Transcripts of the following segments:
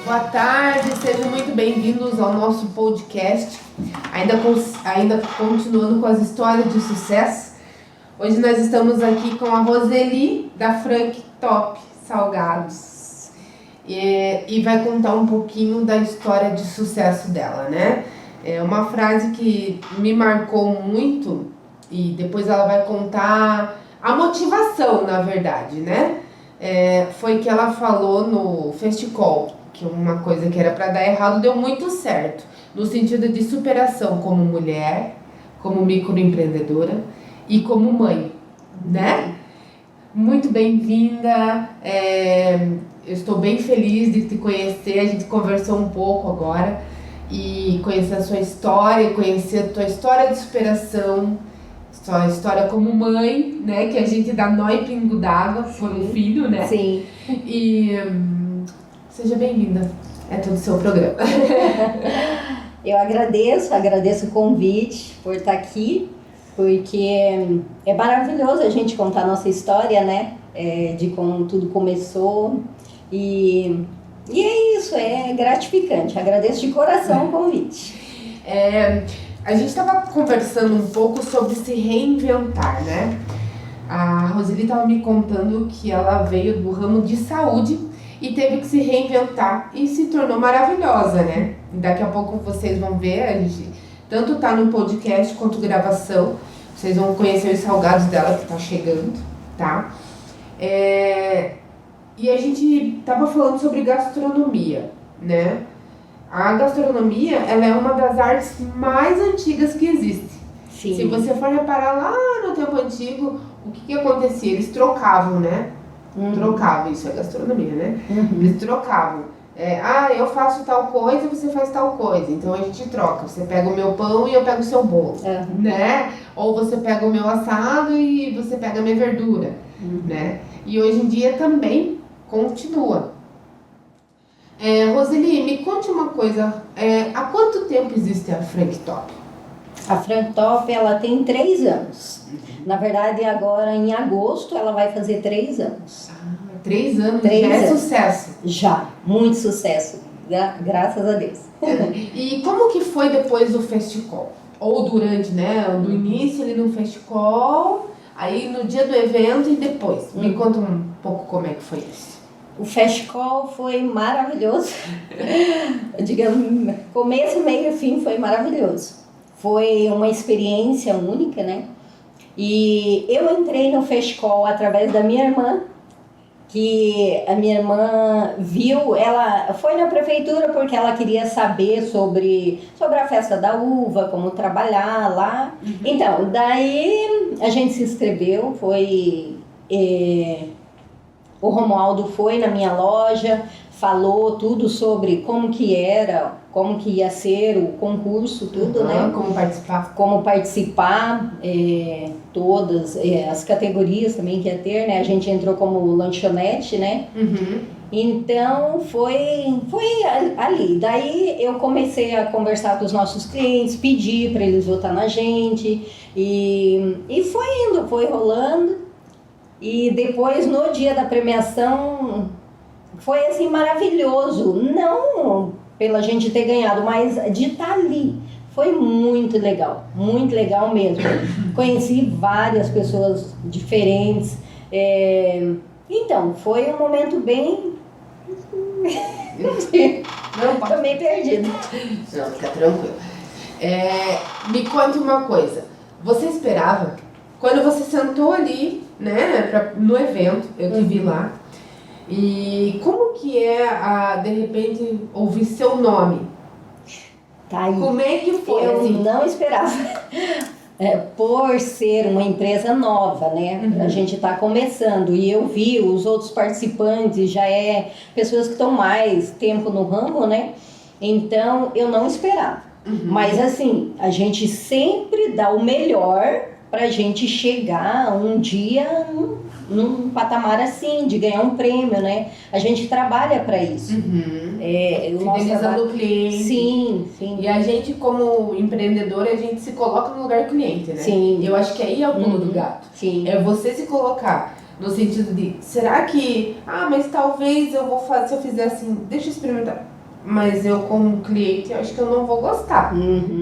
Boa tarde, sejam muito bem-vindos ao nosso podcast, ainda continuando com as histórias de sucesso. Hoje nós estamos aqui com a Roseli, da Frank Top Salgados, e vai contar um pouquinho da história de sucesso dela, né? É uma frase que me marcou muito, e depois ela vai contar a motivação, na verdade, né? Foi que ela falou no Festicol, que uma coisa que era para dar errado deu muito certo, no sentido de superação como mulher, como microempreendedora e como mãe, né? Muito bem-vinda, eu estou bem feliz de te conhecer, a gente conversou um pouco agora e conhecer a sua história, conhecer a tua história de superação, sua história como mãe, né? Que a gente dá nó e pingo d'água por um filho, né? Sim. E seja bem-vinda, é todo o seu programa. Eu agradeço o convite por estar aqui, porque é maravilhoso a gente contar a nossa história, né? De como tudo começou e é isso, é gratificante. Agradeço de coração o convite. A gente estava conversando um pouco sobre se reinventar, né? A Roseli estava me contando que ela veio do ramo de saúde e teve que se reinventar e se tornou maravilhosa, né? Daqui a pouco vocês vão ver, a gente tanto tá no podcast quanto gravação, vocês vão conhecer os salgados dela que tá chegando, tá? E a gente tava falando sobre gastronomia, né? A gastronomia, ela é uma das artes mais antigas que existe. Sim. Se você for reparar lá no tempo antigo, o que acontecia? Eles trocavam, né? Trocavam, isso é gastronomia, né? Eles trocavam. Eu faço tal coisa, você faz tal coisa. Então a gente troca. Você pega o meu pão e eu pego o seu bolo, né? Ou você pega o meu assado e você pega a minha verdura, né? E hoje em dia também continua. Roseli, me conte uma coisa. Há quanto tempo existe a Frank Top? A Frank Top, ela tem 3 anos. Na verdade, agora em agosto ela vai fazer 3 anos. 3 anos, já é sucesso. Já, muito sucesso, graças a Deus. E como que foi depois do Festicol? Ou durante, né? Do início ali no Festicol, aí no dia do evento e depois. Me conta um pouco como é que foi isso. O Festicol foi maravilhoso. Digamos, começo, meio e fim foi maravilhoso. Foi uma experiência única, né? E eu entrei no Festicol através da minha irmã, que a minha irmã viu, ela foi na prefeitura porque ela queria saber sobre a festa da uva, como trabalhar lá. Então, daí a gente se inscreveu, o Romualdo foi na minha loja, falou tudo sobre como que era, como que ia ser o concurso, tudo, né? Como participar, todas as categorias também que ia ter, né? A gente entrou como lanchonete, né? Então, foi ali. Daí eu comecei a conversar com os nossos clientes, pedir para eles votar na gente, e foi indo, foi rolando. E depois, no dia da premiação, foi assim maravilhoso, não pela gente ter ganhado, mas de estar ali. Foi muito legal mesmo. Conheci várias pessoas diferentes. Então, foi um momento bem... Tô meio perdida. Não, fica tranquilo. Me conta uma coisa. Você esperava? Quando você sentou ali, né, no evento, eu te vi lá, e como que de repente, ouvir seu nome? Tá aí. Como é que foi? Eu assim? não esperava. Por ser uma empresa nova, né? A gente está começando e eu vi os outros participantes, já pessoas que estão mais tempo no ramo, né? Então, eu não esperava. Mas assim, a gente sempre dá o melhor pra gente chegar um dia num patamar assim, de ganhar um prêmio, né? A gente trabalha para isso. Fidelizando o cliente. Sim, sim. E a gente, como empreendedora, a gente se coloca no lugar do cliente, né? Sim. Eu acho que aí é o pulo do gato. Sim. É você se colocar no sentido de, será que, mas talvez eu vou fazer, se eu fizer assim, deixa eu experimentar. mas eu como cliente, eu acho que eu não vou gostar.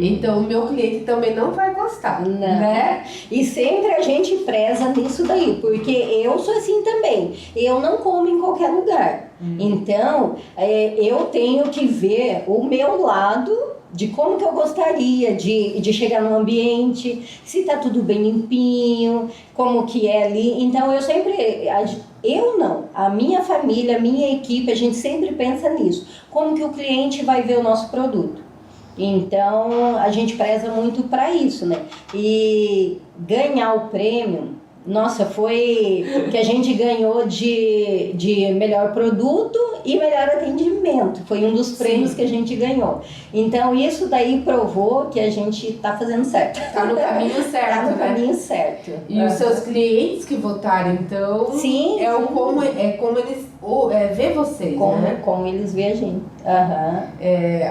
Então o meu cliente também não vai gostar, né? E sempre a gente preza nisso daí, porque eu sou assim também. Eu não como em qualquer lugar. Então, eu tenho que ver o meu lado de como que eu gostaria de chegar no ambiente, se tá tudo bem limpinho, como que é ali. Então, eu sempre... a minha família, a minha equipe, a gente sempre pensa nisso. Como que o cliente vai ver o nosso produto? Então, a gente preza muito para isso, né? E ganhar o prêmio, nossa, foi que a gente ganhou de melhor produto e melhor atendimento. Foi um dos prêmios que a gente ganhou. Então, isso daí provou que a gente tá fazendo certo. Tá no caminho certo, tá no né? caminho certo. E os seus clientes que votaram, então, sim, como eles vê vocês, né? Como eles veem a gente.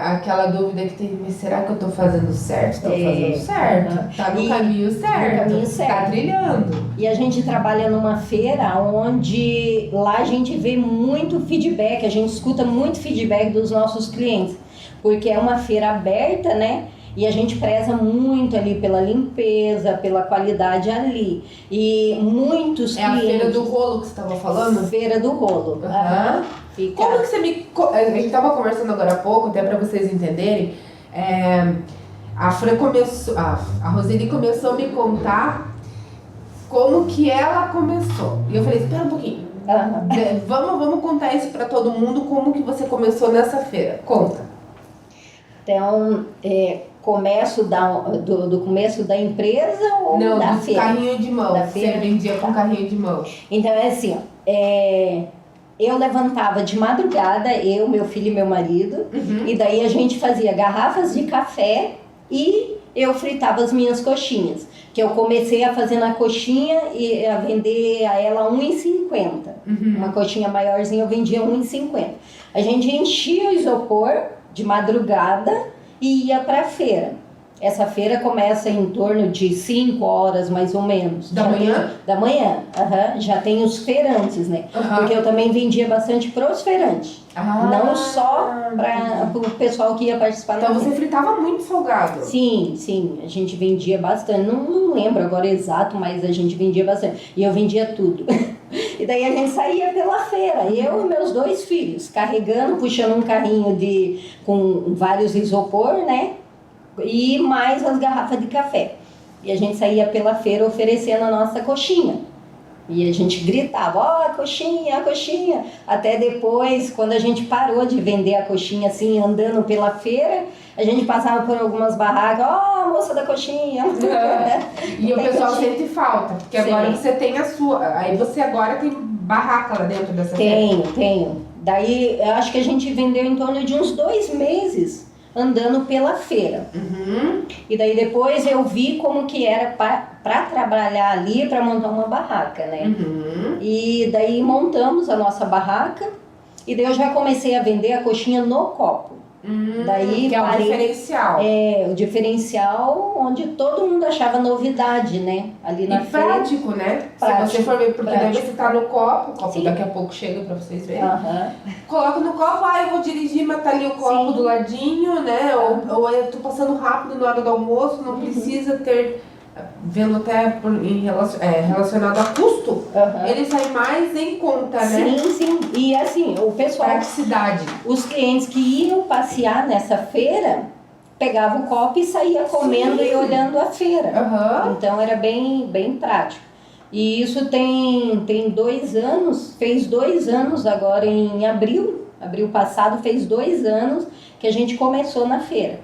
Aquela dúvida que tem, mas será que eu tô fazendo certo? Tô fazendo certo. Tá no caminho certo. No caminho certo. Tá trilhando. E a gente trabalha numa feira onde lá a gente vê muito feedback, a gente escuta muito feedback dos nossos clientes, porque é uma feira aberta, né? E a gente preza muito ali pela limpeza, pela qualidade ali. E muitos clientes... É a Feira do Rolo que você estava falando? Feira do Rolo. Como que você A gente estava conversando agora há pouco, até para vocês entenderem. A Fran começou... A Roseli começou a me contar como que ela começou. E eu falei, espera um pouquinho. Vamos contar isso para todo mundo, como que você começou nessa feira. Conta. Então, começo do começo da empresa ou não, da do feira? Carrinho de mão. Da feira? Você vendia com carrinho de mão. Então, é assim, eu levantava de madrugada, eu, meu filho e meu marido, e daí a gente fazia garrafas de café e eu fritava as minhas coxinhas. Que eu comecei a fazer na coxinha e a vender a ela R$1,50. Uma coxinha maiorzinha eu vendia R$1,50. A gente enchia o isopor de madrugada e ia para a feira. Essa feira começa em torno de 5 horas, mais ou menos. Da manhã? Da manhã, já tem os feirantes, né? Porque eu também vendia bastante pros feirantes. Não só para o pessoal que ia participar. Então você fritava muito salgado? Sim, a gente vendia bastante. Não lembro agora exato, mas a gente vendia bastante. E eu vendia tudo. E daí a gente saía pela feira, eu e meus 2 filhos, carregando, puxando um carrinho com vários isopor, né? E mais as garrafas de café. E a gente saía pela feira oferecendo a nossa coxinha. E a gente gritava, a coxinha, a coxinha. Até depois, quando a gente parou de vender a coxinha assim, andando pela feira, a gente passava por algumas barracas, moça da coxinha. E o pessoal sente falta, porque agora você tem a sua, aí você agora tem barraca lá dentro dessa feira? Tenho. Daí, eu acho que a gente vendeu em torno de uns 2 meses andando pela feira. E daí depois eu vi como que era para trabalhar ali, para montar uma barraca, né? E daí montamos a nossa barraca e daí eu já comecei a vender a coxinha no copo. Daí que é o diferencial. O diferencial onde todo mundo achava novidade, né? Ali na feira. Prático, né? Prático, se você for ver, porque daí você tá no copo, o copo Sim. daqui a pouco chega pra vocês verem. Coloca no copo, eu vou dirigir, mas tá ali o copo do ladinho, né? Ou eu tô passando rápido na hora do almoço, não precisa ter... Vendo até relacionado a custo, ele sai mais em conta, né? Sim. E assim, o pessoal... Praticidade. Os clientes que iam passear nessa feira, pegavam o copo e saía comendo e olhando a feira. Então era bem prático. E isso tem 2 anos, fez 2 anos agora em abril passado, fez 2 anos que a gente começou na feira.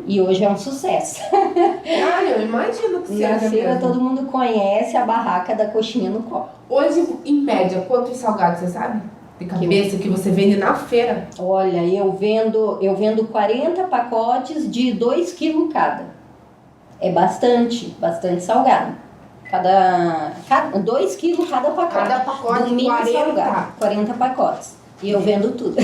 E hoje é um sucesso. Eu imagino que seja. Na feira todo mundo conhece a barraca da coxinha no copo. Hoje, em média, quantos salgados você sabe? De cabeça que você vende na feira? Olha, eu vendo 40 pacotes de 2 quilos cada. É bastante salgado. 2 quilos cada pacote. Cada pacote, 40 pacotes. E eu vendo tudo.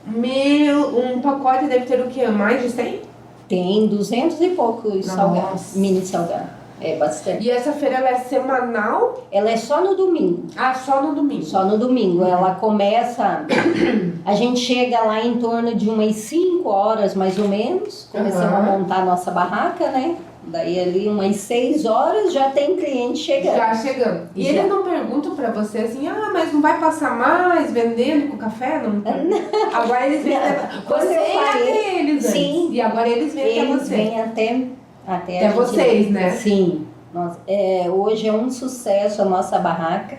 Um pacote deve ter o quê? Mais de 100? Tem 200 e poucos salgados, mini salgados. É bastante. E essa feira, ela é semanal? Ela é só no domingo. Ah, só no domingo? Só no domingo. Ela começa... A gente chega lá em torno de umas 5 horas, mais ou menos. Começamos a montar a nossa barraca, né? Daí ali umas 6 horas já tem cliente chegando. Já chegando. E eles não perguntam pra você assim, mas não vai passar mais vendendo com café? Não. Agora eles vêm até eles. Sim. E agora eles vêm até você. Eles vêm até vocês, né? Sim. Nossa, hoje é um sucesso a nossa barraca.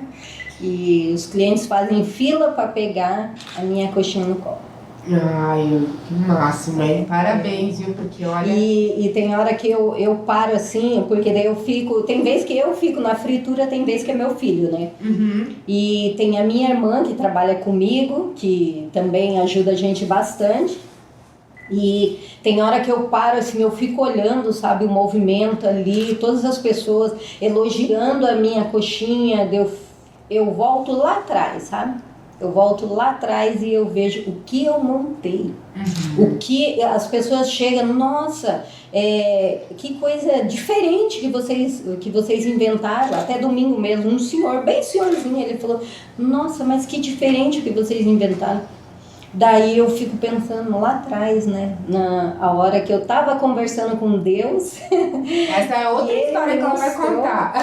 E os clientes fazem fila para pegar a minha coxinha no copo. Ai, que máximo, hein? Parabéns, viu? Porque olha... E tem hora que eu paro assim, porque daí eu fico... Tem vez que eu fico na fritura, tem vez que é meu filho, né? Uhum. E tem a minha irmã que trabalha comigo, que também ajuda a gente bastante. E tem hora que eu paro assim, eu fico olhando, sabe, o movimento ali, todas as pessoas elogiando a minha coxinha, eu volto lá atrás, sabe? Eu volto lá atrás e eu vejo o que eu montei. Uhum. O que as pessoas chegam, nossa, que coisa diferente que vocês inventaram. Até domingo mesmo, um senhor, bem senhorzinho, ele falou, nossa, mas que diferente que vocês inventaram. Daí eu fico pensando lá atrás, né, a hora que eu tava conversando com Deus. Essa é outra história que ela vai contar.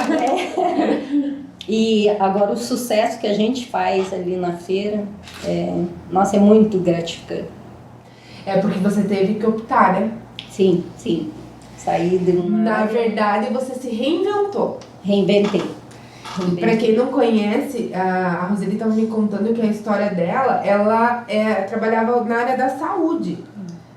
E agora o sucesso que a gente faz ali na feira, nossa, é muito gratificante. É porque você teve que optar, né? Sim. Saí de uma... Na verdade, você se reinventou. Reinventei. Para quem não conhece, a Roseli estava me contando que a história dela, ela trabalhava na área da saúde,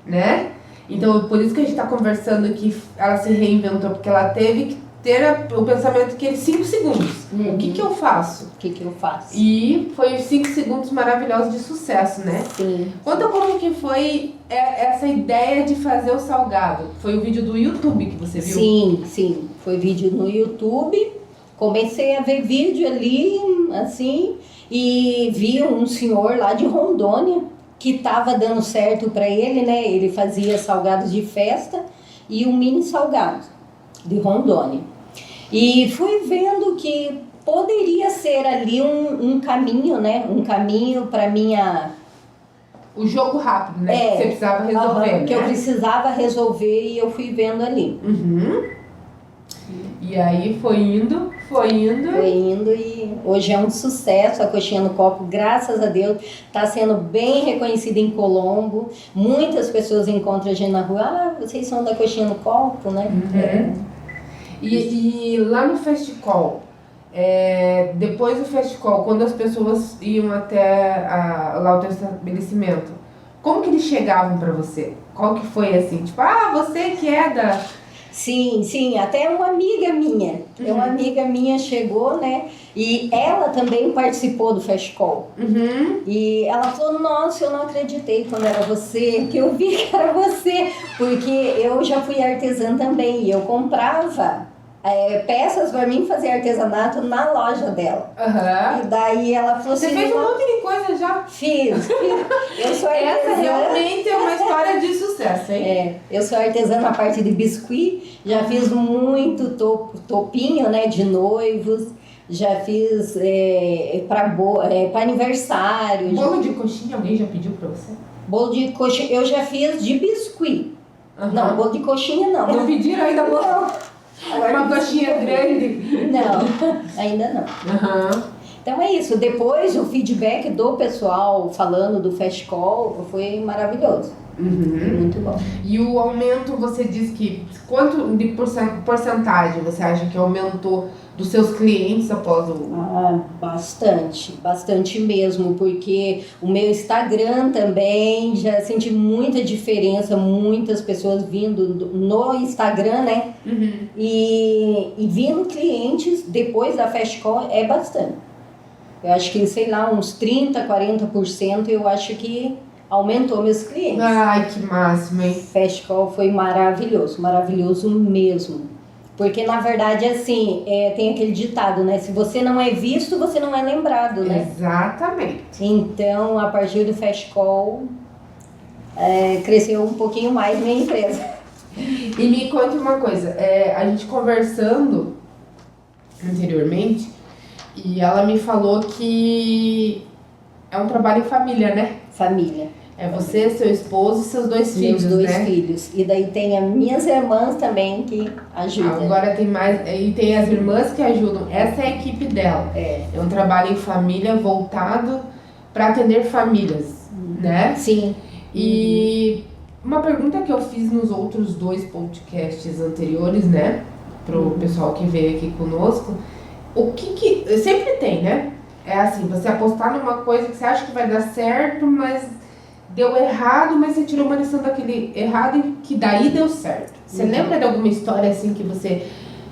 né? Então, por isso que a gente está conversando que ela se reinventou, porque ela teve que ter o pensamento que 5 segundos. Uhum. O que eu faço? O que eu faço? E foi 5 segundos maravilhosos de sucesso, né? Sim. Conta como que foi essa ideia de fazer o salgado. Foi o vídeo do YouTube que você viu? Sim. Foi vídeo no YouTube. Comecei a ver vídeo ali, assim, e vi um senhor lá de Rondônia que estava dando certo para ele, né? Ele fazia salgados de festa e um mini salgado de Rondônia. E fui vendo que poderia ser ali um caminho, né? Um caminho para minha... O jogo rápido, né? Que você precisava resolver, né? Que eu precisava resolver e eu fui vendo ali. Uhum. E aí foi indo e hoje é um sucesso a coxinha no copo, graças a Deus, está sendo bem reconhecida em Colombo. Muitas pessoas encontram a gente na rua, vocês são da coxinha no copo, né? Uhum. E lá no festival, depois do festival, quando as pessoas iam até lá o teu estabelecimento, como que eles chegavam para você? Qual que foi assim? Tipo, você que é da... Sim, até uma amiga minha. Uma amiga minha chegou, né? E ela também participou do festival. Uhum. E ela falou, nossa, eu não acreditei quando era você, que eu vi que era você. Porque eu já fui artesã também e eu comprava peças para mim fazer artesanato na loja dela. Uhum. E daí ela falou assim... Você fez um monte de coisa já? Fiz. Eu sou artesã. Essa realmente é uma história de sucesso, hein? Eu sou artesã na parte de biscuit, já fiz muito topinho, né, de noivos, já fiz para aniversário. Bolo de coxinha, alguém já pediu para você? Bolo de coxinha, eu já fiz de biscuit. Uhum. Não, bolo de coxinha não. Não pediram ainda bolo? Uma coxinha grande? Não, ainda não. Uhum. Então é isso, depois o feedback do pessoal falando do festival foi maravilhoso. Uhum. Foi muito bom. E o aumento, você diz que quanto de porcentagem você acha que aumentou dos seus clientes após o... Bastante mesmo, porque o meu Instagram também já senti muita diferença, muitas pessoas vindo no Instagram, né? Uhum. E vindo clientes depois da Festcall é bastante. Eu acho que, sei lá, uns 30%, 40% eu acho que aumentou meus clientes. Ai, que máximo, hein? Festcall foi maravilhoso mesmo. Porque, na verdade, assim, tem aquele ditado, né? Se você não é visto, você não é lembrado, né? Exatamente. Então, a partir do Festcall, cresceu um pouquinho mais minha empresa. E me conte uma coisa, a gente conversando anteriormente, e ela me falou que é um trabalho em família, né? Família. É você, seu esposo e seus dois filhos, Meus dois né? filhos. E daí tem as minhas irmãs também que ajudam. Agora tem mais, e tem as irmãs que ajudam. Essa é a equipe dela. É um trabalho em família voltado para atender famílias, né? Sim. E uma pergunta que eu fiz nos outros 2 podcasts anteriores, né? Pro pessoal que veio aqui conosco. O que sempre tem, né? É assim, você apostar numa coisa que você acha que vai dar certo, mas deu errado, mas você tirou uma lição daquele errado e que daí deu certo. Você lembra de alguma história assim que você,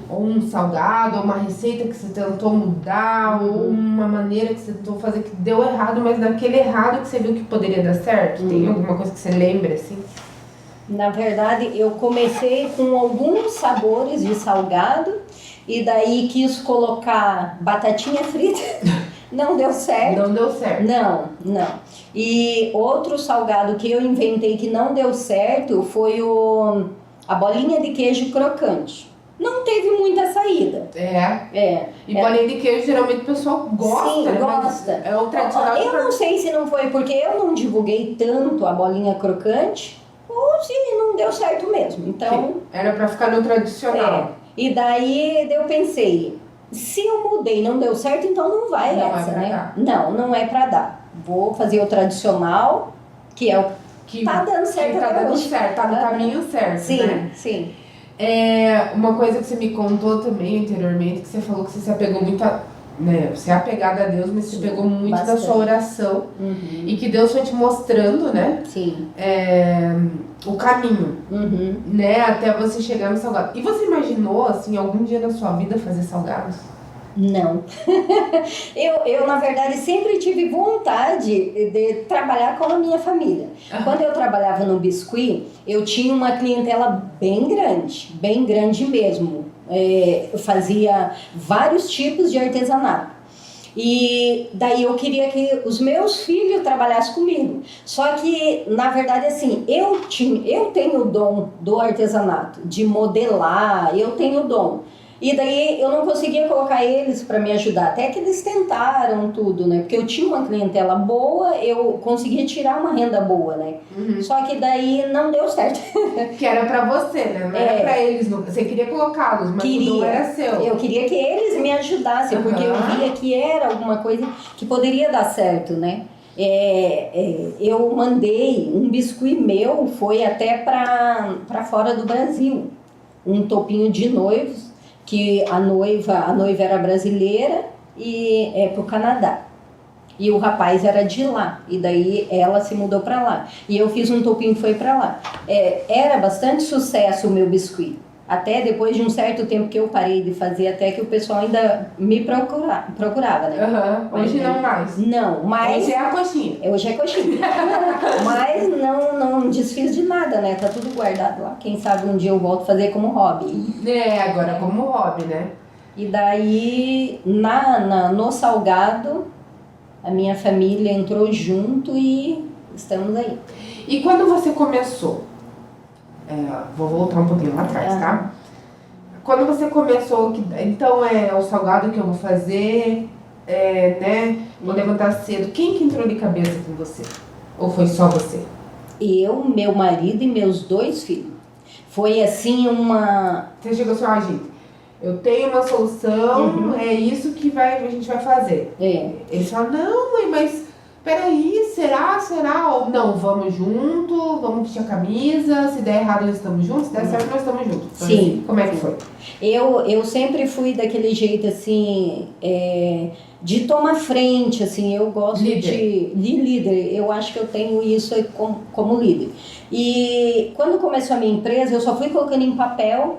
ou um salgado, ou uma receita que você tentou mudar, ou uma maneira que você tentou fazer que deu errado, mas naquele errado que você viu que poderia dar certo? Tem alguma coisa que você lembra assim? Na verdade, eu comecei com alguns sabores de salgado e daí quis colocar batatinha frita. Não deu certo. Não deu certo. Não. E outro salgado que eu inventei que não deu certo foi a bolinha de queijo crocante. Não teve muita saída. E bolinha de queijo geralmente o pessoal gosta. Sim, né? gosta. É o tradicional. Eu não sei se não foi porque eu não divulguei tanto a bolinha crocante ou se não deu certo mesmo. Então era pra ficar no tradicional. E daí eu pensei, se eu mudei e não deu certo, então não vai Não essa, é pra né? dar. Não é pra dar. Vou fazer o tradicional, que é o que tá dando certo. Que tá até dando hoje. certo, tá no caminho certo, Sim, né? sim. Uma coisa que você me contou também anteriormente, que você falou que você se apegou muito a... Né, você é apegada a Deus, mas você pegou muito bastante. da sua oração. E que Deus foi te mostrando, né? Sim. O caminho, Uhum. né? Até você chegar no salgado. E você imaginou, assim, algum dia na sua vida fazer salgados? Não. eu, na verdade, sempre tive vontade de trabalhar com a minha família. Quando eu trabalhava no biscuit, eu tinha uma clientela bem grande mesmo. Eu fazia vários tipos de artesanato. E daí eu queria que os meus filhos trabalhassem comigo. Só que, na verdade, assim, eu tenho o dom do artesanato, de modelar, eu tenho o dom. E daí eu não conseguia colocar eles para me ajudar, até que eles tentaram tudo, né? Porque eu tinha uma clientela boa, eu conseguia tirar uma renda boa, né? Só que daí não deu certo. Que era pra você, né? Não era pra eles, você queria colocá-los, mas não era seu. Eu queria que eles me ajudassem, porque eu via que era alguma coisa que poderia dar certo, né? Eu mandei um biscuit meu, foi até para fora do Brasil, um topinho de noivos, que a noiva era brasileira e pro Canadá. E o rapaz era de lá, e daí ela se mudou para lá. E eu fiz um topinho que foi para lá. Era bastante sucesso o meu biscuit. Até depois de um certo tempo que eu parei de fazer, até que o pessoal ainda me procurava, né? Hoje não mais. Não, mas... Hoje é a coxinha. Hoje é coxinha. Mas não desfiz de nada, né? Tá tudo guardado lá. Quem sabe um dia eu volto a fazer como hobby. Agora como hobby, né? E daí, no salgado, a minha família entrou junto e estamos aí. E quando você começou? Vou voltar um pouquinho lá atrás, tá? Quando você começou, então é o salgado que eu vou fazer, né? Vou levantar cedo. Quem que entrou de cabeça com você? Ou foi só você? Eu, meu marido e meus 2 filhos. Foi assim uma... Você chegou assim, gente, eu tenho uma solução, é isso que a gente vai fazer. Eles falaram, não, mãe, mas peraí, será? Ou não, vamos junto, vamos vestir a camisa, se der errado nós estamos juntos, se der certo nós estamos juntos. Então, sim. Assim, como é que foi? Eu sempre fui daquele jeito assim, de tomar frente, assim, eu gosto de líder, eu acho que eu tenho isso como líder. E quando começou a minha empresa, eu só fui colocando em papel,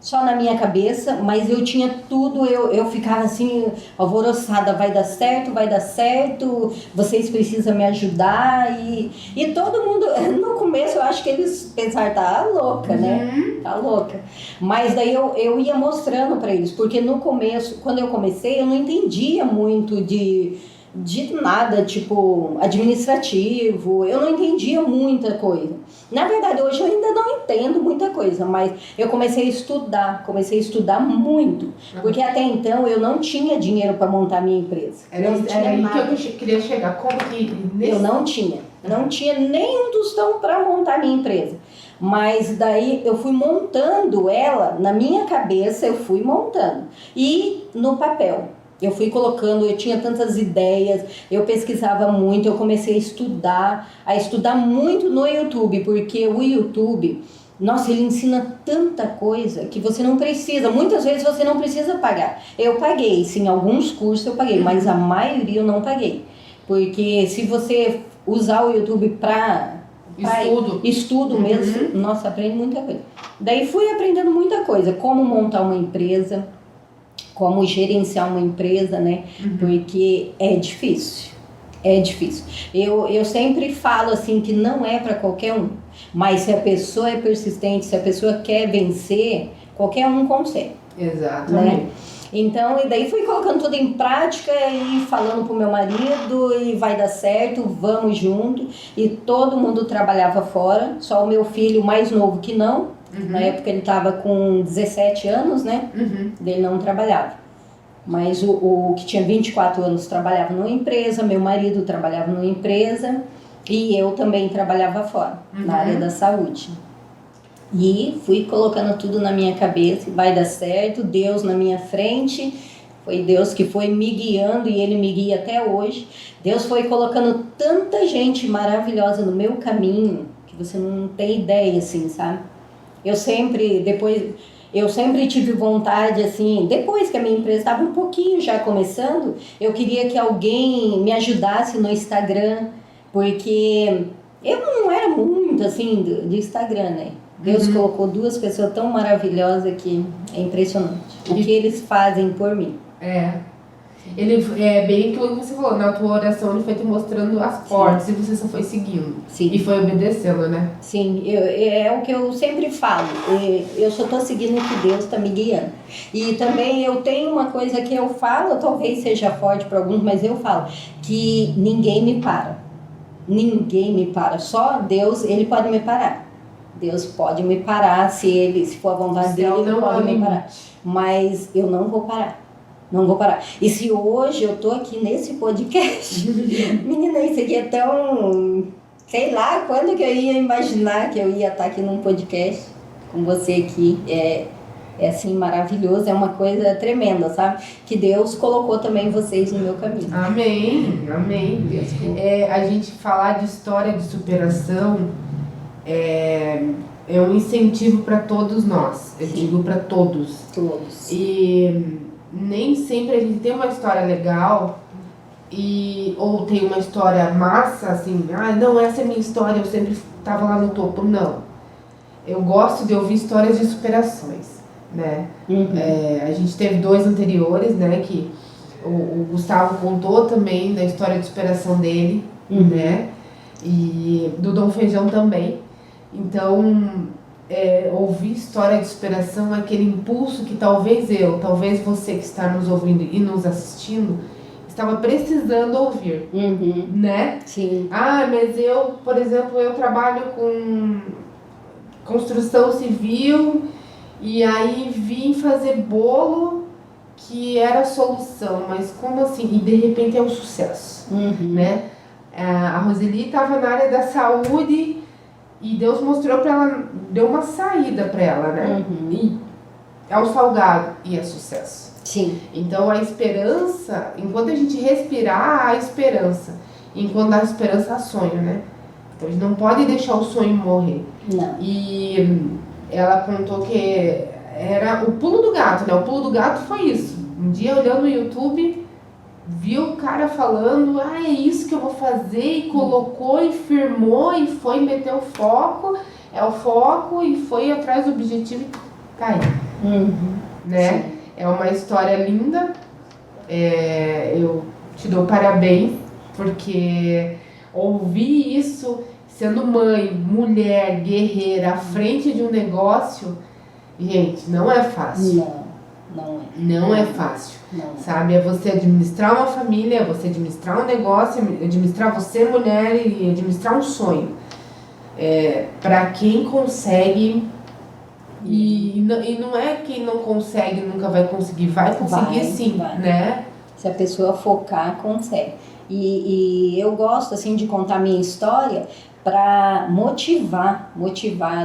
só na minha cabeça, mas eu tinha tudo, eu ficava assim, alvoroçada, vai dar certo, vocês precisam me ajudar, e todo mundo, no começo eu acho que eles pensaram, tá louca, né? Tá louca. Mas daí eu ia mostrando para eles, porque no começo, quando eu comecei, eu não entendia muito de de nada, tipo, administrativo. Eu não entendia muita coisa. Na verdade, hoje eu ainda não entendo muita coisa, mas eu comecei a estudar muito. Porque até então eu não tinha dinheiro para montar minha empresa. Era aí que eu queria chegar. Como que... Eu não tinha nem um tostão para montar minha empresa. Mas daí eu fui montando ela, na minha cabeça eu fui montando. E no papel. Eu fui colocando, eu tinha tantas ideias, eu pesquisava muito, eu comecei a estudar muito no YouTube, porque o YouTube, nossa, ele ensina tanta coisa que você não precisa, muitas vezes você não precisa pagar. Eu paguei, sim, alguns cursos eu paguei, mas a maioria eu não paguei. Porque se você usar o YouTube para estudo mesmo, nossa, aprende muita coisa. Daí fui aprendendo muita coisa, como montar uma empresa, como gerenciar uma empresa, né? Porque é difícil. Eu sempre falo assim que não é para qualquer um, mas se a pessoa é persistente, se a pessoa quer vencer, qualquer um consegue. Exatamente. Né? Então, e daí fui colocando tudo em prática e falando pro meu marido, e vai dar certo, vamos junto. E todo mundo trabalhava fora, só o meu filho mais novo que não. Na época ele estava com 17 anos, né? Ele não trabalhava. Mas o que tinha 24 anos trabalhava numa empresa, meu marido trabalhava numa empresa e eu também trabalhava fora, na área da saúde. E fui colocando tudo na minha cabeça, vai dar certo, Deus na minha frente. Foi Deus que foi me guiando e Ele me guia até hoje. Deus foi colocando tanta gente maravilhosa no meu caminho que você não tem ideia, assim, sabe? Eu sempre tive vontade, assim, depois que a minha empresa estava um pouquinho já começando, eu queria que alguém me ajudasse no Instagram, porque eu não era muito, assim, de Instagram, né? Deus colocou duas pessoas tão maravilhosas que é impressionante o que eles fazem por mim. Ele é bem aquilo que você falou, na tua oração ele foi te mostrando as portas. Sim. E você só foi seguindo. Sim. E foi obedecendo, né? Sim, é o que eu sempre falo, eu só estou seguindo o que Deus está me guiando. E também eu tenho uma coisa que eu falo, talvez seja forte para alguns, mas eu falo, que ninguém me para. Ninguém me para, só Deus, Ele pode me parar. Deus pode me parar, se for a vontade dele, Ele pode me parar. Mas eu não vou parar. Não vou parar. E se hoje eu tô aqui nesse podcast, menina, isso aqui é tão... Sei lá, quando que eu ia imaginar que eu ia estar aqui num podcast com você aqui. É assim, maravilhoso, é uma coisa tremenda, sabe? Que Deus colocou também vocês no meu caminho. Amém, amém. A gente falar de história de superação é um incentivo para todos nós. Eu digo para todos. Todos. E nem sempre a gente tem uma história legal ou tem uma história massa, assim, não, essa é a minha história, eu sempre estava lá no topo. Não. Eu gosto de ouvir histórias de superações, né? A gente teve 2 anteriores, né, que o Gustavo contou também da história de superação dele, né? E do Dom Feijão também. Então, ouvir história de superação é aquele impulso que talvez você que está nos ouvindo e nos assistindo, estava precisando ouvir, né? Sim. Mas eu, por exemplo, eu trabalho com construção civil e aí vim fazer bolo que era a solução, mas como assim? E de repente é um sucesso, né? A Roseli estava na área da saúde e Deus mostrou para ela, deu uma saída para ela, né? E é o salgado e é sucesso. Sim. Então a esperança, enquanto a gente respirar, há esperança. Enquanto há esperança, há sonho, né? Então a gente não pode deixar o sonho morrer. Não. E ela contou que era o pulo do gato, né? O pulo do gato foi isso. Um dia olhando no YouTube, viu o cara falando, é isso que eu vou fazer, e colocou e firmou e foi meter o foco, e foi atrás do objetivo e caiu. Né? Sim. É uma história linda, eu te dou parabéns, porque ouvir isso sendo mãe, mulher, guerreira, à frente de um negócio, gente, não é fácil. Não é fácil, Não. sabe? É você administrar uma família, é você administrar um negócio, administrar você, mulher, e administrar um sonho. Para quem consegue, e não é quem não consegue nunca vai conseguir, vai conseguir sim, né? Se a pessoa focar, consegue. E eu gosto assim de contar minha história para motivar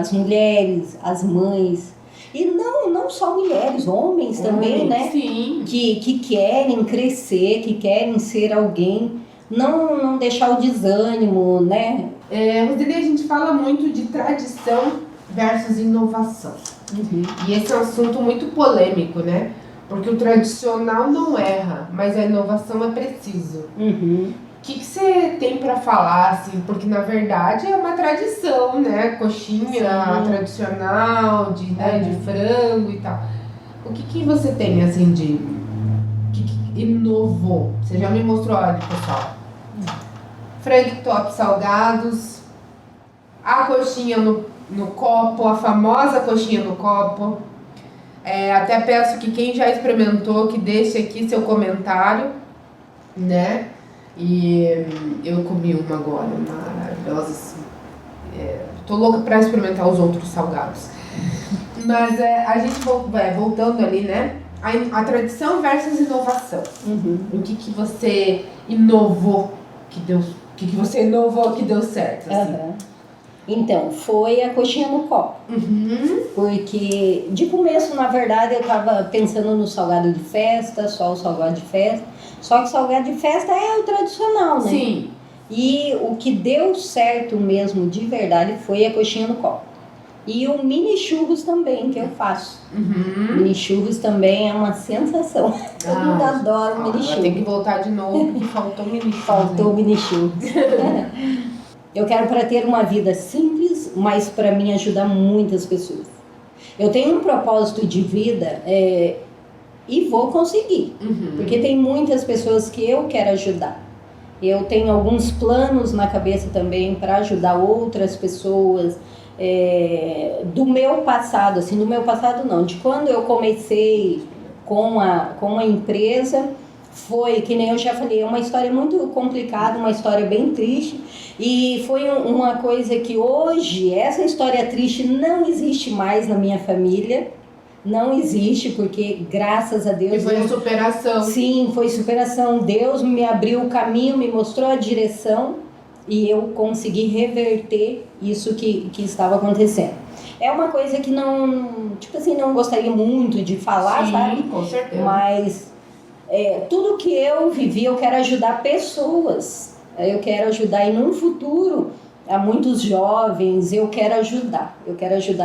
as mulheres, as mães. E não só mulheres, homens também, né? Sim. Que querem crescer, que querem ser alguém. Não deixar o desânimo, né? Roseli, a gente fala muito de tradição versus inovação. E esse é um assunto muito polêmico, né? Porque o tradicional não erra, mas a inovação é preciso. O que você tem para falar, assim? Porque na verdade é uma tradição, né? Coxinha tradicional, de frango e tal. O que você tem, assim, de que inovou? Você já me mostrou, olha, pessoal. Frango top salgados, a coxinha no copo, a famosa coxinha no copo. Até peço que quem já experimentou, que deixe aqui seu comentário, né? E eu comi uma agora, maravilhosa, assim. Tô louca pra experimentar os outros salgados. Mas a gente voltando ali, né? A tradição versus inovação. O que você inovou que deu, que você inovou que deu certo? Assim? Então, foi a coxinha no copo. Porque de começo, na verdade, eu tava pensando no salgado de festa, só o salgado de festa. Só que o salgado de festa é o tradicional, né? Sim. E o que deu certo mesmo, de verdade, foi a coxinha no copo. E o mini churros também, que eu faço. Mini churros também é uma sensação. Todo mundo adora o mini churros. Tem que voltar de novo, porque faltou mini churros. Faltou mini churros. Eu quero para ter uma vida simples, mas para mim ajudar muitas pessoas. Eu tenho um propósito de vida e vou conseguir. Porque tem muitas pessoas que eu quero ajudar. Eu tenho alguns planos na cabeça também para ajudar outras pessoas. Do meu passado, assim, do meu passado não, de quando eu comecei com a empresa, foi, que nem eu já falei, é uma história muito complicada, uma história bem triste, e foi uma coisa que hoje, essa história triste não existe mais na minha família, não existe, porque graças a Deus... E foi a superação. Sim, foi superação, Deus me abriu o caminho, me mostrou a direção, e eu consegui reverter isso que estava acontecendo. É uma coisa que não gostaria muito de falar, sabe? Com certeza. Mas tudo que eu vivi, eu quero ajudar pessoas. Eu quero ajudar, e num futuro, a muitos jovens, eu quero ajudar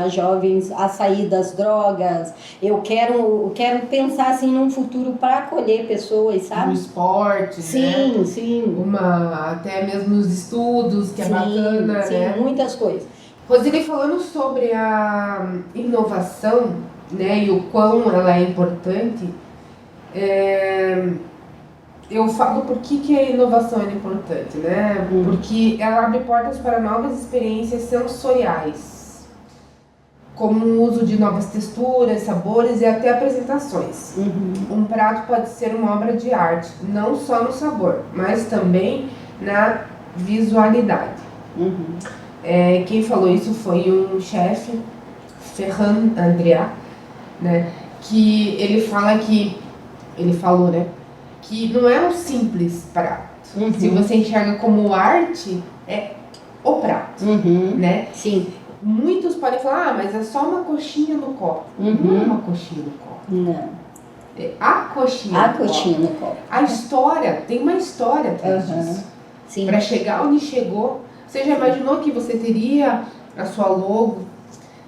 jovens a sair das drogas. Eu quero pensar assim num futuro para acolher pessoas, sabe? No esporte, sim, né? Sim. Até mesmo nos estudos, que é bacana, sim, né? Muitas coisas. Roseli, falando sobre a inovação, né, e o quão ela é importante, eu falo por que a inovação é importante, né? Porque ela abre portas para novas experiências sensoriais, como o uso de novas texturas, sabores e até apresentações. Um prato pode ser uma obra de arte, não só no sabor, mas também na visualidade. Quem falou isso foi um chefe, Ferran Adrià, né? Que ele falou, né? Que não é um simples prato. Se você enxerga como arte, é o prato, né? Sim. Muitos podem falar, mas é só uma coxinha no copo. Não é uma coxinha no copo. Não. É a coxinha no copo. A história, tem uma história atrás disso. Sim. Para chegar onde chegou. Você já imaginou que você teria a sua logo?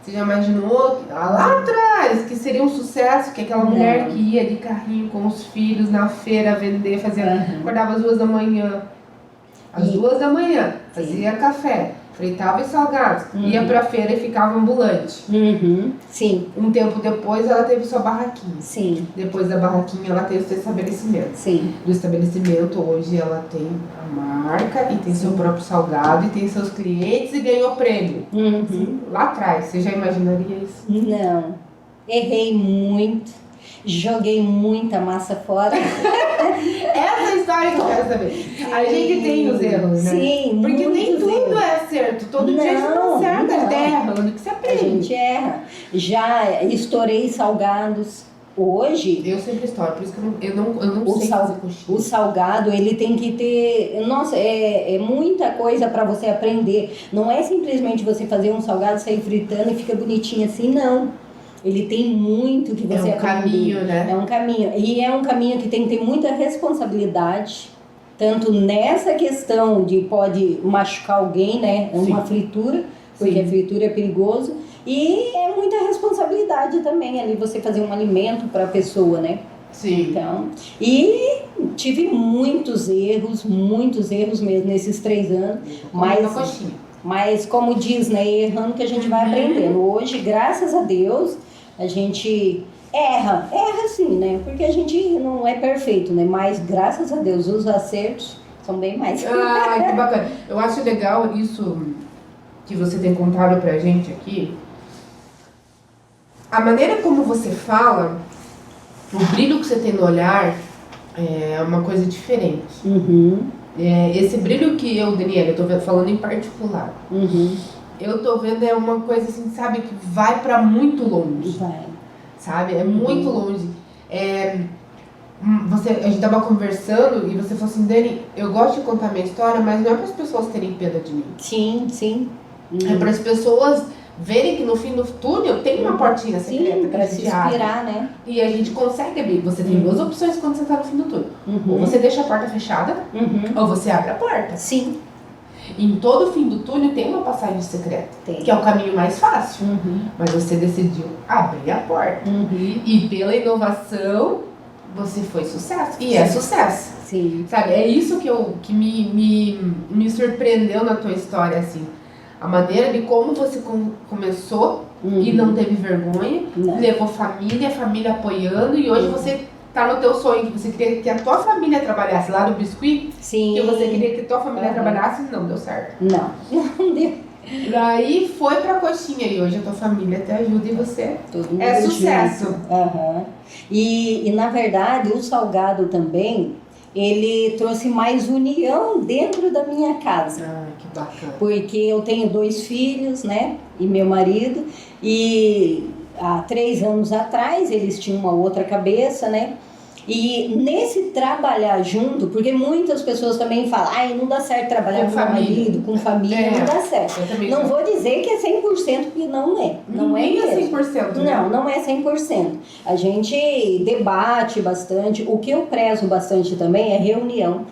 Você já imaginou lá atrás que seria um sucesso, que aquela mulher que ia de carrinho com os filhos na feira vender, acordava às 2 da manhã. Às 2 da manhã, fazia café, fritava os salgados, ia pra feira e ficava ambulante. Sim. Um tempo depois ela teve sua barraquinha. Sim. Depois da barraquinha ela teve seu estabelecimento. Sim. Do estabelecimento hoje ela tem a marca e tem seu próprio salgado e tem seus clientes e ganhou prêmio. Lá atrás, você já imaginaria isso? Não. Errei muito. Joguei muita massa fora. Essa história que eu quero saber. Sim, a gente tem os erros, né? Sim, porque nem tudo erros. É certo. Todo dia a gente não acerta, a gente erra. Onde que você aprende? A gente erra. Já estourei salgados. Hoje... Eu sempre estouro, por isso que eu não sei fazer coxinha. O salgado, ele tem que ter... Nossa, é muita coisa para você aprender. Não é simplesmente você fazer um salgado, sair fritando e fica bonitinho assim, não. Ele tem muito que você aprender. É um caminho, né? É um caminho. E é um caminho que tem que ter muita responsabilidade. Tanto nessa questão de pode machucar alguém, né? É uma fritura, porque a fritura é perigoso. E é muita responsabilidade também ali você fazer um alimento para a pessoa, né? Sim. Então, e tive muitos erros mesmo nesses 3 anos. Mas como diz, né? Errando que a gente vai aprendendo. Hoje, graças a Deus, a gente erra sim, né? Porque a gente não é perfeito, né? Mas graças a Deus, os acertos são bem mais. Ah, que bacana. Eu acho legal isso que você tem contado pra gente aqui. A maneira como você fala, o brilho que você tem no olhar é uma coisa diferente. Esse brilho que eu, Daniela, eu tô falando em particular. Eu tô vendo é uma coisa assim, sabe, que vai pra muito longe. Vai. Sabe? É muito longe. A gente tava conversando e você falou assim, Dani, eu gosto de contar minha história, mas não é para as pessoas terem pena de mim. Sim. É para as pessoas verem que no fim do túnel tem uma portinha secreta para se inspirar, né? E a gente consegue abrir. Você tem 2 opções quando você tá no fim do túnel. Ou você deixa a porta fechada, ou você abre a porta. Sim. Em todo fim do túnel tem uma passagem secreta, que é o caminho mais fácil. Mas você decidiu abrir a porta. E pela inovação, você foi sucesso. E é sucesso. Sim. Sabe, é isso que me surpreendeu na tua história, assim. A maneira de como você começou e não teve vergonha, levou família apoiando, e hoje você tá no teu sonho, que você queria que a tua família trabalhasse lá no biscuit, que você queria que a tua família trabalhasse, não deu certo. Não deu. Daí foi pra coxinha, e hoje a tua família te ajuda e você é sucesso. E na verdade o salgado também, ele trouxe mais união dentro da minha casa. Que bacana. Porque eu tenho 2 filhos, né? E meu marido. E há 3 anos atrás eles tinham uma outra cabeça, né? E nesse trabalhar junto, porque muitas pessoas também falam, não dá certo trabalhar com marido, com família, não dá certo. Não vou dizer que é 100%, porque não é. Não é 100%. Né? Não é 100%. A gente debate bastante. O que eu prezo bastante também é reunião.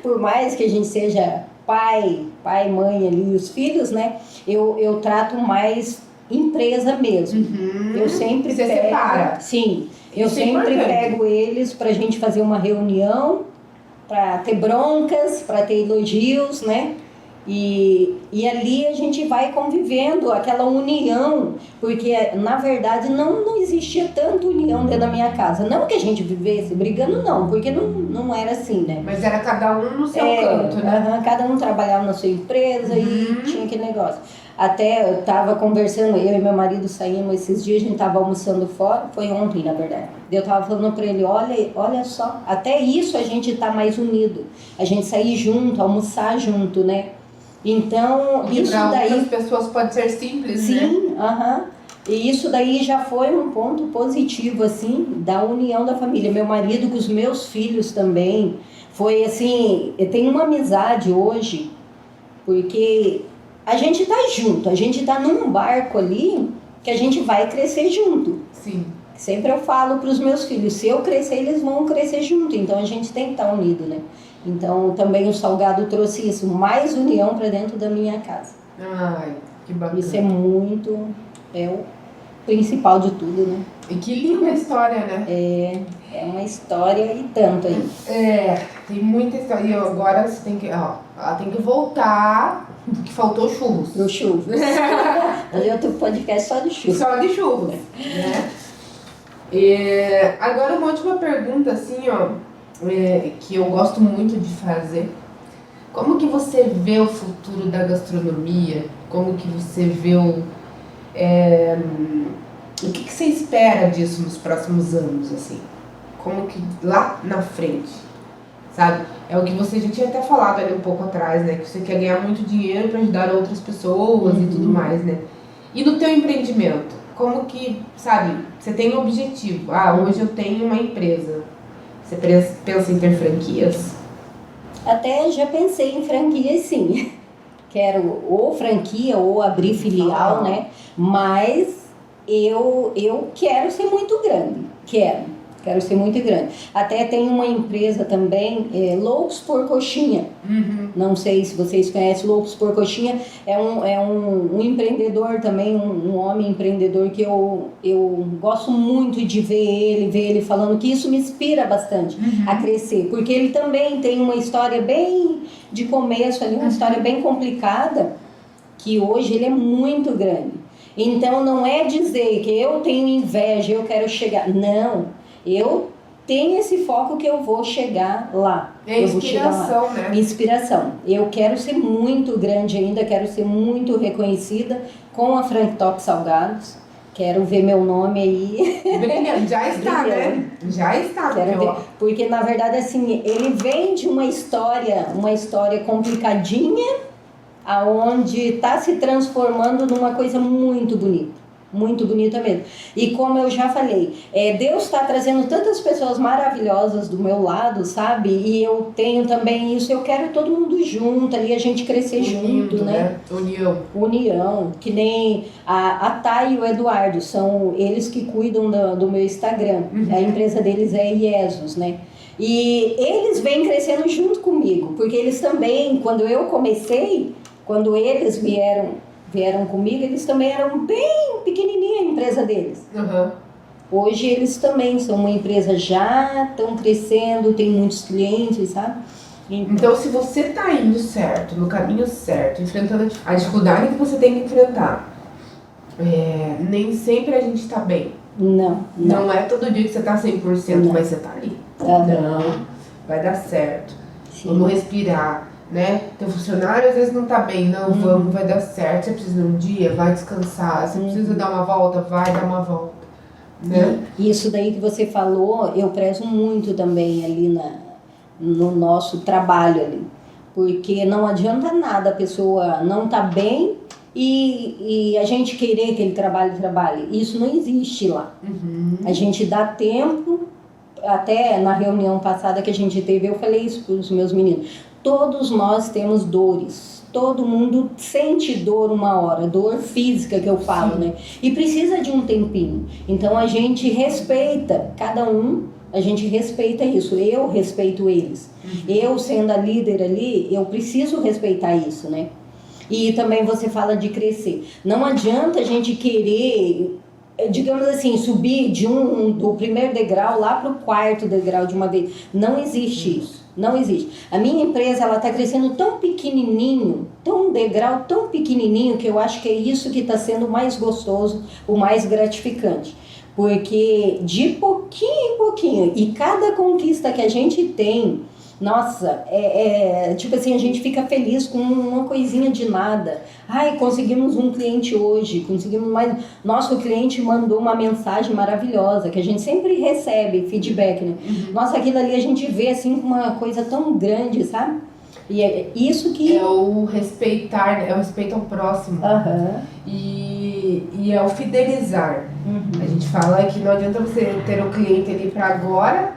Por mais que a gente seja pai, mãe ali, os filhos, né? Eu trato mais empresa mesmo. Eu sempre Você separa. Sim. Eu sempre pego eles pra gente fazer uma reunião, pra ter broncas, pra ter elogios, né? E ali a gente vai convivendo, aquela união, porque na verdade não existia tanta união dentro da minha casa. Não que a gente vivesse brigando, não, porque não era assim, né? Mas era cada um no seu canto, né? Cada um trabalhava na sua empresa e tinha aquele negócio. Até eu tava conversando, eu e meu marido saímos esses dias, a gente tava almoçando fora, foi ontem na verdade. Eu tava falando pra ele, olha só, até isso a gente tá mais unido. A gente sair junto, almoçar junto, né? Então, e isso pra daí... outras pessoas pode ser simples, né? Sim, E isso daí já foi um ponto positivo, assim, da união da família. Meu marido com os meus filhos também. Foi assim, eu tenho uma amizade hoje, porque a gente tá junto, a gente tá num barco ali que a gente vai crescer junto. Sim. Sempre eu falo para os meus filhos, se eu crescer, eles vão crescer junto, então a gente tem que estar unido, né? Então também o salgado trouxe isso, mais união para dentro da minha casa. Ai, que bacana. Isso é o principal de tudo, né? E que linda história, né? É uma história e tanto aí. Tem muita história. E agora você tem que, ela tem que voltar, porque faltou churros. Pro churros. Fazer outro podcast só de churros. Só de churros, né? Agora uma última pergunta, assim, que eu gosto muito de fazer. Como que você vê o futuro da gastronomia? Como que você vê O que você espera disso nos próximos anos, assim? Como que lá na frente, sabe? É o que você já tinha até falado ali um pouco atrás, né? Que você quer ganhar muito dinheiro para ajudar outras pessoas e tudo mais, né? E no teu empreendimento, como que, sabe, você tem um objetivo. Hoje eu tenho uma empresa. Você pensa em ter franquias? Até já pensei em franquias, sim. Quero ou franquia ou abrir filial, né? Mas eu quero ser muito grande. Quero ser muito grande. Até tem uma empresa também, Loucos por Coxinha. Não sei se vocês conhecem Loucos por Coxinha. É um empreendedor também, um homem empreendedor que eu gosto muito de ver ele falando, que isso me inspira bastante a crescer. Porque ele também tem uma história bem de começo ali, uma história bem complicada, que hoje ele é muito grande. Então não é dizer que eu tenho inveja, eu quero chegar. Não. Eu tenho esse foco que eu vou chegar lá. É inspiração, né? Inspiração. Eu quero ser muito grande ainda, quero ser muito reconhecida com a Frank Top Salgados. Quero ver meu nome aí. Brilhante, já está, né? Já está. Quero ver, porque na verdade assim, ele vem de uma história complicadinha, aonde está se transformando numa coisa muito bonita. Muito bonita mesmo. E como eu já falei, Deus está trazendo tantas pessoas maravilhosas do meu lado, sabe? E eu tenho também isso, eu quero todo mundo junto ali, a gente crescer junto, né? União. Que nem a Thay e o Eduardo, são eles que cuidam do meu Instagram. A empresa deles é IESOS, né? E eles vêm crescendo junto comigo, porque eles também, quando eu comecei, quando eles vieram comigo, eles também eram bem pequenininha a empresa deles. Hoje eles também são uma empresa, já estão crescendo, tem muitos clientes, sabe? Então se você está indo certo, no caminho certo, enfrentando a dificuldade que você tem que enfrentar, nem sempre a gente está bem. Não é todo dia que você está 100%, mas você está ali. Não, vai dar certo. Sim. Vamos respirar. Né? Teu funcionário às vezes não tá bem, vai dar certo, você precisa de um dia, vai descansar, você precisa dar uma volta, vai dar uma volta, né? E isso daí que você falou, eu prezo muito também ali no nosso trabalho ali, porque não adianta nada a pessoa não tá bem e a gente querer que ele trabalhe, isso não existe lá. A gente dá tempo, até na reunião passada que a gente teve, eu falei isso para os meus meninos. Todos nós temos dores. Todo mundo sente dor uma hora, dor física que eu falo, né? E precisa de um tempinho. Então a gente respeita cada um, a gente respeita isso. Eu respeito eles. Eu, sendo a líder ali, eu preciso respeitar isso, né? E também você fala de crescer. Não adianta a gente querer, digamos assim, subir do primeiro degrau lá para o quarto degrau de uma vez. Não existe isso. Não existe. A minha empresa, ela está crescendo tão pequenininho, um degrau tão pequenininho, que eu acho que é isso que está sendo o mais gostoso, o mais gratificante. Porque de pouquinho em pouquinho, e cada conquista que a gente tem, nossa, tipo assim, a gente fica feliz com uma coisinha de nada. Ai, conseguimos um cliente hoje, conseguimos mais. Nosso cliente mandou uma mensagem maravilhosa, que a gente sempre recebe feedback, né? Nossa, aquilo ali a gente vê assim com uma coisa tão grande, sabe? E é isso que... É o respeitar, é o respeito ao próximo. E é o fidelizar. A gente fala que não adianta você ter o cliente ali para agora.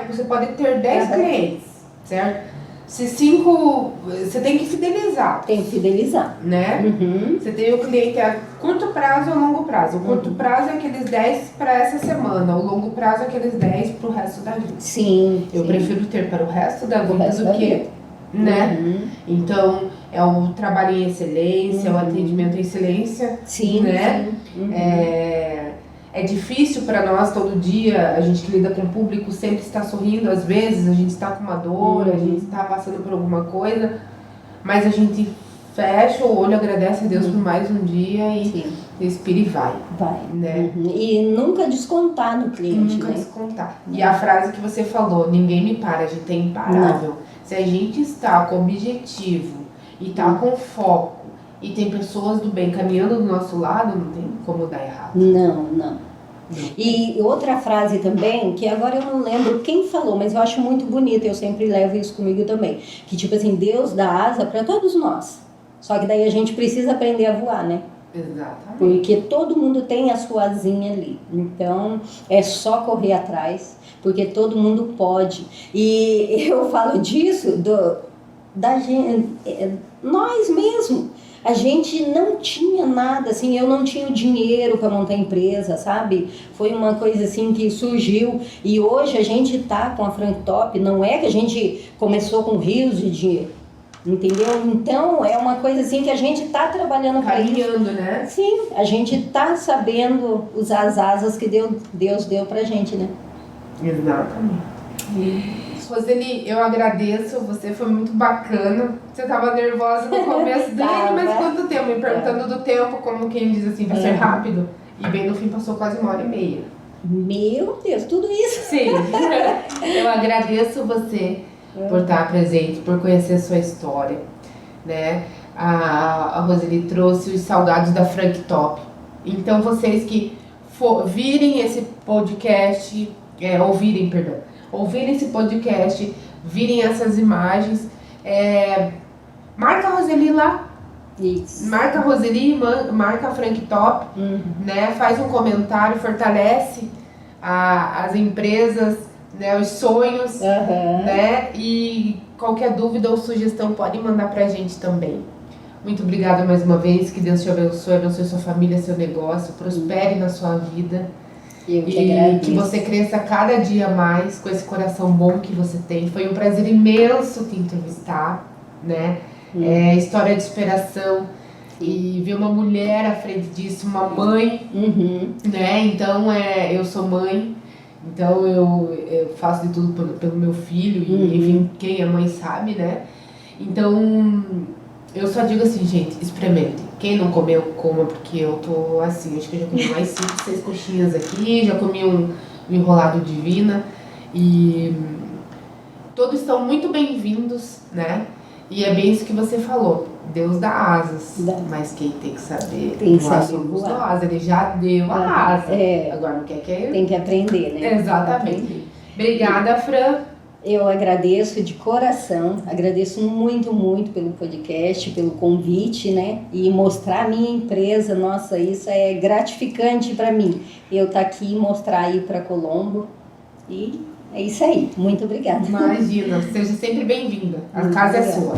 Você pode ter 10 clientes, certo? Se 5, você tem que fidelizar. Tem que fidelizar. Né? Você tem o cliente a curto prazo ou longo prazo. O curto prazo é aqueles 10 para essa semana. O longo prazo é aqueles 10 para o resto da vida. Sim. Eu prefiro ter para o resto da vida do que... Né? Então, é o trabalho em excelência, o atendimento em excelência. Né? É difícil para nós todo dia, a gente que lida com o público sempre está sorrindo, às vezes a gente está com uma dor, a gente está passando por alguma coisa, mas a gente fecha o olho, agradece a Deus por mais um dia e respira e vai. Né? E nunca descontar no cliente. Nunca descontar. E a frase que você falou, ninguém me para, a gente é imparável. Se a gente está com objetivo e está com foco e tem pessoas do bem caminhando do nosso lado, não tem como dar errado. Não. E outra frase também, que agora eu não lembro quem falou, mas eu acho muito bonita, eu sempre levo isso comigo também. Que tipo assim, Deus dá asa para todos nós. Só que daí a gente precisa aprender a voar, né? Exatamente. Porque todo mundo tem a sua asinha ali. Então, é só correr atrás, porque todo mundo pode. E eu falo disso da gente, nós mesmos. A gente não tinha nada, assim, eu não tinha o dinheiro para montar empresa, sabe? Foi uma coisa assim que surgiu e hoje a gente tá com a Frank Top, não é que a gente começou com rios de dinheiro, entendeu? Então é uma coisa assim que a gente tá trabalhando para isso. Caminhando, né? Sim, a gente tá sabendo usar as asas que Deus deu pra gente, né? Exatamente. Roseli, eu agradeço, você foi muito bacana. Você estava nervosa no começo dele, mas quanto tempo? Me perguntando do tempo, como quem diz assim, vai ser rápido. E bem no fim passou quase 1h30. Meu Deus, tudo isso? Sim. Eu agradeço você por estar presente, por conhecer a sua história, né? A Roseli trouxe os salgados da Frank Top. Então vocês que virem esse podcast, ouvirem esse podcast, virem essas imagens, marca a Roseli lá. Isso. Marca a Roseli, marca a Frank Top, né? Faz um comentário, fortalece as empresas, né? Os sonhos, né? E qualquer dúvida ou sugestão pode mandar pra gente também. Muito obrigada mais uma vez, que Deus te abençoe sua família, seu negócio, prospere na sua vida. Eu que agradeço. Que você cresça cada dia mais com esse coração bom que você tem. Foi um prazer imenso te entrevistar, né? História de superação. E ver uma mulher à frente disso, uma mãe, né? Então, eu sou mãe, então eu faço de tudo pelo meu filho, e enfim, quem é mãe sabe, né? Então, eu só digo assim, gente, experimentem. Quem não comeu, coma, porque eu tô assim, acho que eu já comi mais 5, 6 coxinhas aqui, já comi um enrolado divina, e todos estão muito bem-vindos, né? E é bem isso que você falou, Deus dá asas, mas quem tem que saber voar somos nós, ele já deu a asa, agora não quer que eu... Tem que aprender, né? Exatamente. Obrigada, Fran. Eu agradeço de coração, agradeço muito, muito pelo podcast, pelo convite, né? E mostrar a minha empresa, nossa, isso é gratificante para mim. Eu estar aqui e mostrar aí para Colombo. E é isso aí. Muito obrigada. Imagina, seja sempre bem-vinda. A casa é sua.